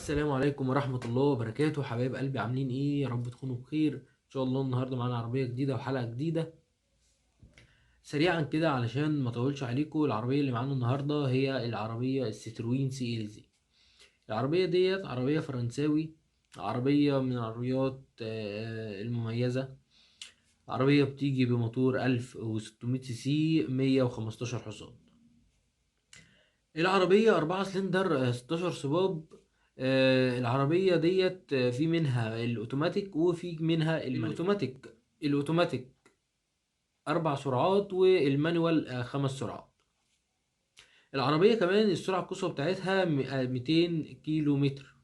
السلام عليكم ورحمة الله وبركاته، حبايب قلبي عاملين ايه؟ يا رب تكونوا بخير ان شاء الله. النهارده معانا عربية جديدة وحلقة جديدة. سريعا كده علشان ما اطولش عليكم، العربية اللي معانا النهارده هي العربية الستروين سي ال زي. العربية ديت عربية فرنساوي، عربية من العربيات المميزة. عربية بتيجي بموتور 1600 سي سي، 115 حصان. العربية 4 سلندر، 16 صباب. العربية ديت في منها الأوتوماتيك وفي منها الأوتوماتيك 4 سرعات، والمانوال 5 سرعات. العربية كمان السرعة القصوى بتاعتها 200 كيلو متر.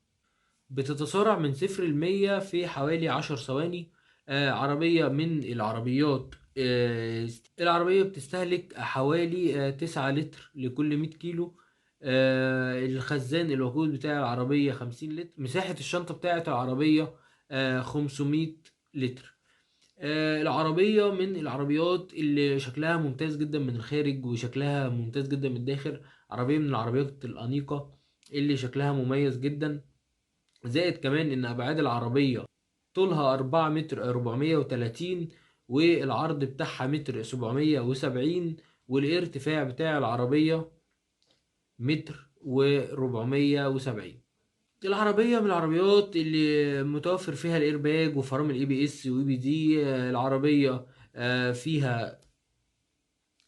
بتتسارع من 0 ل100 في حوالي 10 ثواني. عربية من العربيات. العربية بتستهلك حوالي 9 لتر لكل 100 كيلو. الخزان الوقود بتاع العربية 50 لتر. مساحة الشنطة بتاعت العربية 500 لتر. العربية من العربيات اللي شكلها ممتاز جدا من الخارج وشكلها ممتاز جدا من الداخل. عربية من العربيات الأنيقة اللي شكلها مميز جدا. زائد كمان ان ابعاد العربية طولها 4 متر 430، والعرض بتاعها متر 770، والارتفاع بتاع العربية متر و470. العربية من العربيات اللي متوفر فيها الايرباج وفرامل اي بي اس واي بي دي.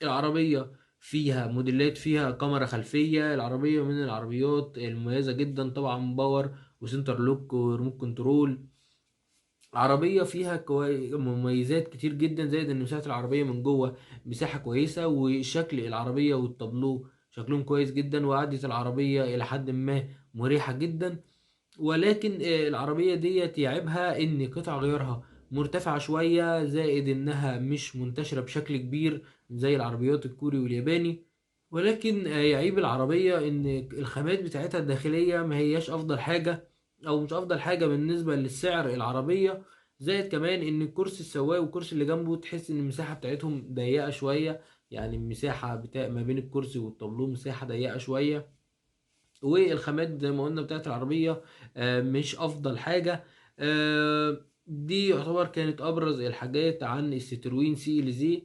العربية فيها موديلات فيها كاميرا خلفية. العربية من العربيات المميزة جدا، طبعا باور وسنتر لوك وريموت كنترول. عربية فيها مميزات كتير جدا، زائد ان مساحة العربية من جوه مساحة كويسة، وشكل العربية والتابلو شكلهم كويس جدا، وقعدة العربية الى حد ما مريحة جدا. ولكن العربية ديت يعيبها ان قطع غيارها مرتفعة شوية، زائد انها مش منتشرة بشكل كبير زي العربيات الكوري والياباني. ولكن يعيب العربية ان الخامات بتاعتها الداخلية ما هياش افضل حاجة، او مش افضل حاجة بالنسبة للسعر العربية. زائد كمان ان الكرسي السواق والكرسي اللي جنبه تحس ان المساحة بتاعتهم ضيقة شوية. يعني المساحة ما بين الكرسي والطابلوه مساحة ضيقة شوية. والخامات زي ما قلنا بتاعت العربية مش افضل حاجة. دي يعتبر كانت ابرز الحاجات عن الستروين سي ال زي،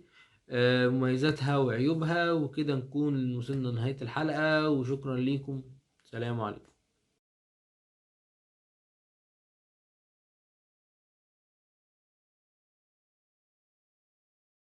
مميزاتها وعيوبها. وكده نكون وصلنا لنهاية الحلقة، وشكرا ليكم. سلام عليكم.